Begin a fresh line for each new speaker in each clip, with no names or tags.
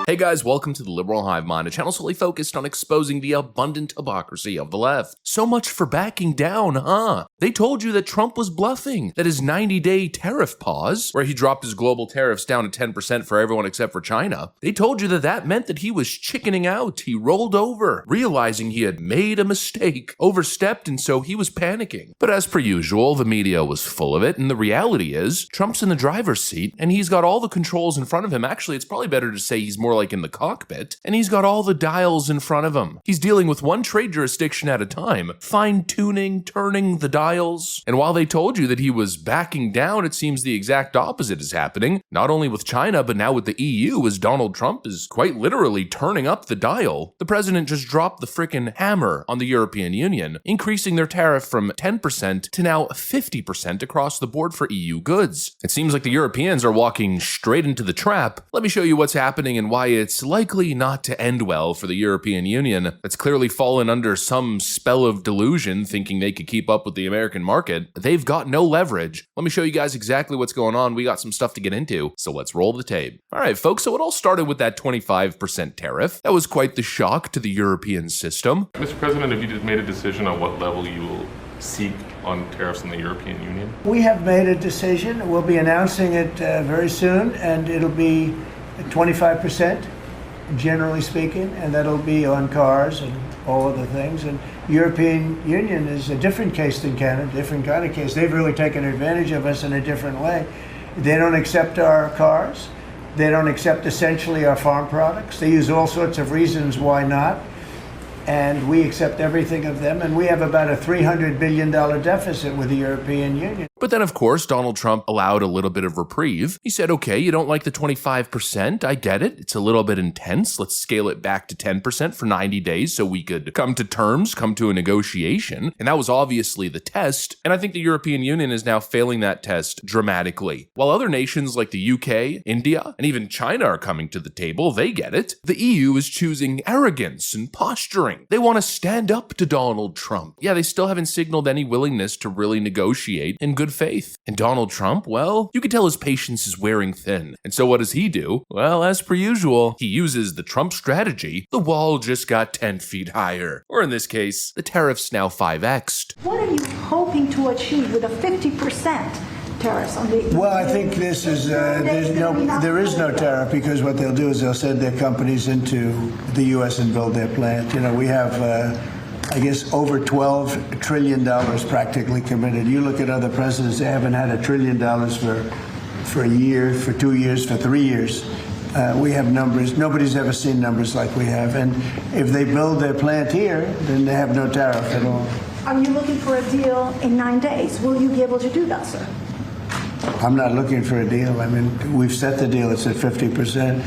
Hey guys, welcome to the Liberal Hive Mind, a channel solely focused on exposing the abundant hypocrisy of the left. So much for backing down, huh? They told you that Trump was bluffing, that his 90-day tariff pause, where he dropped his global tariffs down to 10% for everyone except for China, they told you that that meant that he was chickening out. He rolled over, realizing he had made a mistake, overstepped, and so he was panicking. But as per usual, the media was full of it, and the reality is, Trump's in the driver's seat, and he's got all the controls in front of him. Actually, it's probably better to say he's more like in the cockpit, and he's got all the dials in front of him. He's dealing with one trade jurisdiction at a time, fine-tuning, turning the dials. And while they told you that he was backing down, it seems the exact opposite is happening, not only with China, but now with the EU, as Donald Trump is quite literally turning up the dial. The president just dropped the frickin' hammer on the European Union, increasing their tariff from 10% to now 50% across the board for EU goods. It seems like the Europeans are walking straight into the trap. Let me show you what's happening and why it's likely not to end well for the European Union that's clearly fallen under some spell of delusion thinking they could keep up with the American market. They've got no leverage. Let me show you guys exactly what's going on. We got some stuff to get into, so let's roll the tape. All right, folks, so it all started with that 25% tariff. That was quite the shock to the European system.
Mr. President, have you just made a decision on what level you will seek on tariffs in the European Union?
We have made a decision. We'll be announcing it very soon, and it'll be 25%. Generally speaking, and that'll be on cars and all other things. And European Union is a different case than Canada, different kind of case. They've really taken advantage of us in a different way. They don't accept our cars. They don't accept essentially our farm products. They use all sorts of reasons why not. And we accept everything of them. And we have about a $300 billion deficit with the European Union.
But then, of course, Donald Trump allowed a little bit of reprieve. He said, okay, you don't like the 25%. I get it. It's a little bit intense. Let's scale it back to 10% for 90 days so we could come to terms, come to a negotiation. And that was obviously the test. And I think the European Union is now failing that test dramatically. While other nations like the UK, India, and even China are coming to the table, they get it. The EU is choosing arrogance and posturing. They want to stand up to Donald Trump. Yeah, they still haven't signaled any willingness to really negotiate in good faith. And Donald Trump, well, you can tell his patience is wearing thin. And so what does he do? Well, as per usual, he uses the Trump strategy. The wall just got 10 feet higher. Or in this case, the tariff's now 5x'd.
What are you hoping to achieve with a 50% tariffs on the...
Well, I think this is, there is no tariff, because what they'll do is they'll send their companies into the U.S. and build their plant. You know, we have... I guess over $12 trillion practically committed. You look at other presidents, they haven't had $1 trillion for a year, for 2 years, for 3 years. We have numbers. Nobody's ever seen numbers like we have. And if they build their plant here, then they have no tariff at all.
Are you looking for a deal in 9 days? Will you be able to do that, sir?
I'm not looking for a deal. I mean, we've set the deal. It's at 50%.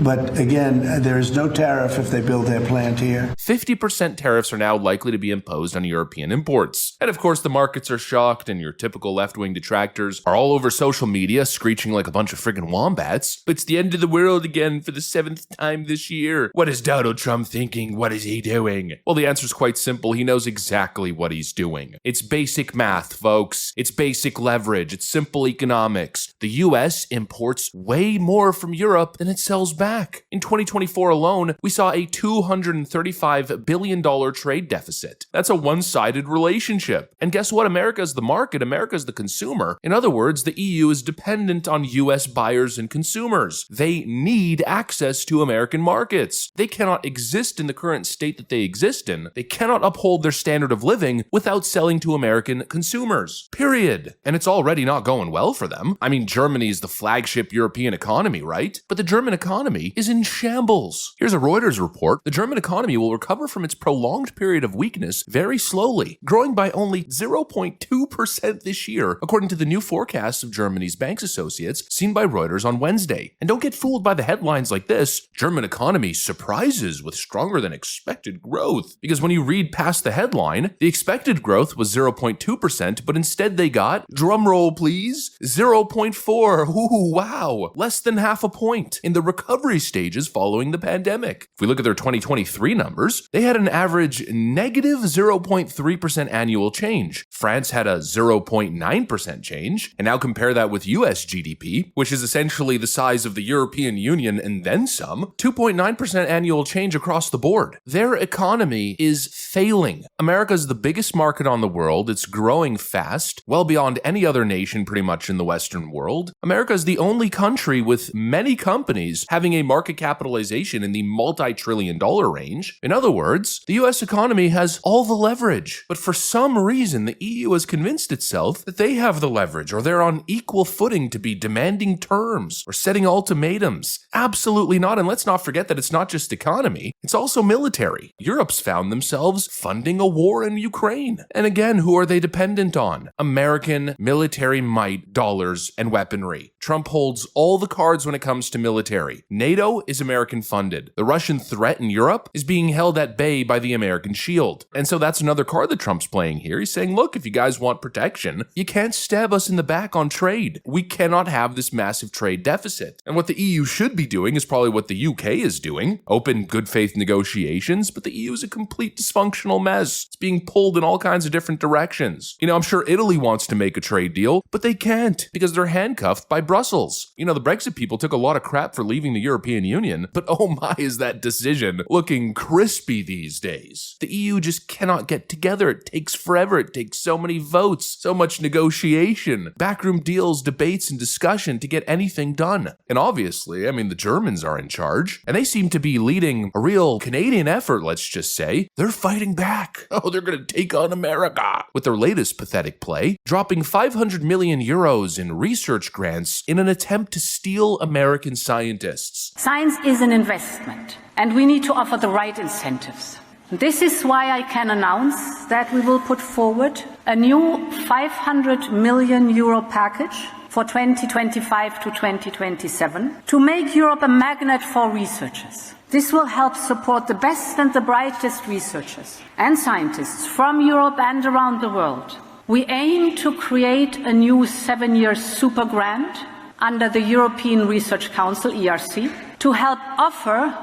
But again, there is no tariff if they build their plant here.
50% tariffs are now likely to be imposed on European imports. And of course, the markets are shocked, and your typical left-wing detractors are all over social media screeching like a bunch of friggin' wombats. But it's the end of the world again for the 7th time this year. What is Donald Trump thinking? What is he doing? Well, the answer is quite simple. He knows exactly what he's doing. It's basic math, folks. It's basic leverage. It's simple economics. The US imports way more from Europe than it sells back. In 2024 alone, we saw a $235 billion trade deficit. That's a one-sided relationship. And guess what? America's the market. America's the consumer. In other words, the EU is dependent on US buyers and consumers. They need access to American markets. They cannot exist in the current state that they exist in. They cannot uphold their standard of living without selling to American consumers. Period. And it's already not going well for them. I mean, Germany is the flagship European economy, right? But the German economy is in shambles. Here's a Reuters report. The German economy will recover from its prolonged period of weakness very slowly, growing by only 0.2% this year, according to the new forecasts of Germany's banks associates seen by Reuters on Wednesday. And don't get fooled by the headlines like this. German economy surprises with stronger than expected growth. Because when you read past the headline, the expected growth was 0.2%, but instead they got, drumroll please, 0.4. Ooh, wow. Less than half a point. In the recovery recovery stages following the pandemic. If we look at their 2023 numbers, they had an average negative 0.3% annual change. France had a 0.9% change, and now compare that with US GDP, which is essentially the size of the European Union and then some, 2.9% annual change across the board. Their economy is failing. America is the biggest market on the world. It's growing fast, well beyond any other nation pretty much in the Western world. America is the only country with many companies having a market capitalization in the multi-trillion-dollar range. In other words, the US economy has all the leverage. But for some reason, the EU has convinced itself that they have the leverage, or they're on equal footing to be demanding terms or setting ultimatums. Absolutely not. And let's not forget that it's not just economy, it's also military. Europe's found themselves funding a war in Ukraine. And again, who are they dependent on? American military might, dollars, and weaponry. Trump holds all the cards when it comes to military. NATO is American funded. The Russian threat in Europe is being held at bay by the American shield. And so that's another card that Trump's playing here. He's saying, look, if you guys want protection, you can't stab us in the back on trade. We cannot have this massive trade deficit. And what the EU should be doing is probably what the UK is doing. Open good faith negotiations, but the EU is a complete dysfunctional mess. It's being pulled in all kinds of different directions. I'm sure Italy wants to make a trade deal, but they can't because they're handcuffed by Brussels. The Brexit people took a lot of crap for leaving the European Union, but oh my, is that decision looking crispy these days. The EU just cannot get together. It takes forever. It takes so many votes, so much negotiation, backroom deals, debates, and discussion to get anything done. And obviously, the Germans are in charge, and they seem to be leading a real Canadian effort, let's just say. They're fighting back. Oh, they're going to take on America with their latest pathetic play, dropping 500 million euros in research grants in an attempt to steal American scientists.
Science is an investment, and we need to offer the right incentives. This is why I can announce that we will put forward a new 500 million euro package for 2025 to 2027 to make Europe a magnet for researchers. This will help support the best and the brightest researchers and scientists from Europe and around the world. We aim to create a new 7-year super grant under the European Research Council, ERC, to help offer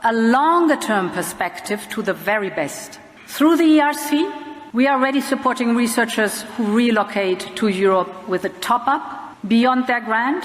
a longer-term perspective to the very best. Through the ERC, we are already supporting researchers who relocate to Europe with a top-up beyond their grant.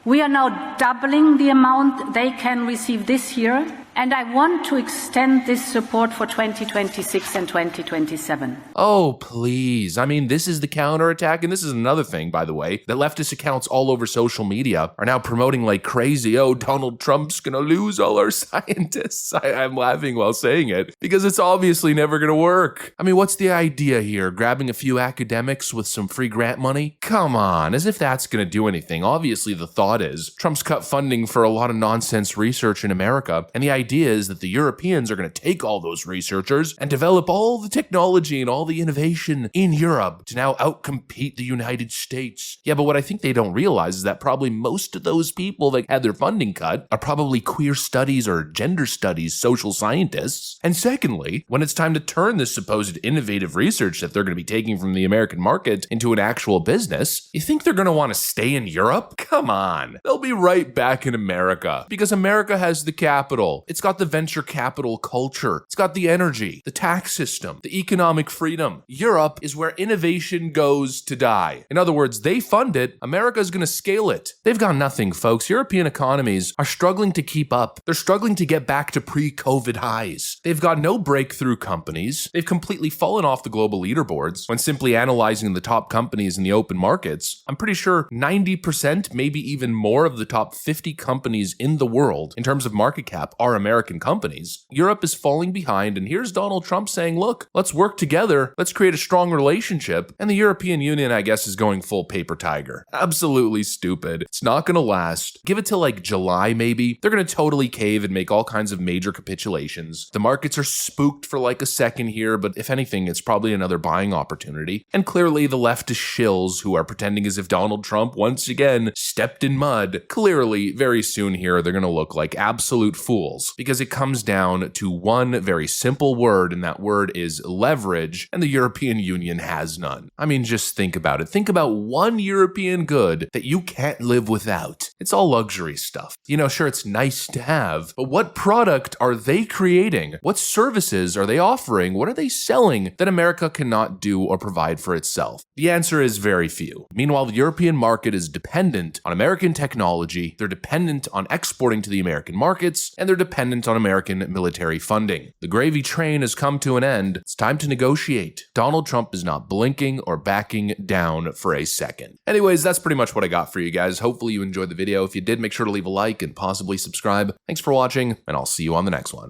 We are now doubling the amount they can receive this year, and I want to extend this support for 2026 and 2027.
Oh, please. This is the counterattack, and this is another thing, by the way, that leftist accounts all over social media are now promoting like crazy. Oh, Donald Trump's gonna lose all our scientists. I'm laughing while saying it, because it's obviously never gonna work. What's the idea here? Grabbing a few academics with some free grant money? Come on, as if that's gonna do anything. Obviously, the thought is Trump's cut funding for a lot of nonsense research in America, and the idea is that the Europeans are going to take all those researchers and develop all the technology and all the innovation in Europe to now outcompete the United States. Yeah, but what I think they don't realize is that probably most of those people that had their funding cut are probably queer studies or gender studies social scientists. And secondly, when it's time to turn this supposed innovative research that they're going to be taking from the American market into an actual business, you think they're going to want to stay in Europe? Come on. They'll be right back in America because America has the capital. It's got the venture capital culture. It's got the energy, the tax system, the economic freedom. Europe is where innovation goes to die. In other words, they fund it. America is going to scale it. They've got nothing, folks. European economies are struggling to keep up. They're struggling to get back to pre-COVID highs. They've got no breakthrough companies. They've completely fallen off the global leaderboards. When simply analyzing the top companies in the open markets, I'm pretty sure 90%, maybe even more of the top 50 companies in the world in terms of market cap are American companies. Europe is falling behind, and here's Donald Trump saying, look, let's work together, let's create a strong relationship, and the European Union, I guess, is going full paper tiger. Absolutely stupid. It's not gonna last. Give it till like July, maybe. They're gonna totally cave and make all kinds of major capitulations. The markets are spooked for like a second here, but if anything, it's probably another buying opportunity. And clearly the leftist shills who are pretending as if Donald Trump once again stepped in mud, clearly very soon here they're gonna look like absolute fools, because it comes down to one very simple word, and that word is leverage, and the European Union has none. Just think about it. Think about one European good that you can't live without. It's all luxury stuff. You know, sure, it's nice to have, but what product are they creating? What services are they offering? What are they selling that America cannot do or provide for itself? The answer is very few. Meanwhile, the European market is dependent on American technology, they're dependent on exporting to the American markets, and they're dependent on American military funding. The gravy train has come to an end. It's time to negotiate. Donald Trump is not blinking or backing down for a second. Anyways, that's pretty much what I got for you guys. Hopefully you enjoyed the video. If you did, make sure to leave a like and possibly subscribe. Thanks for watching, and I'll see you on the next one.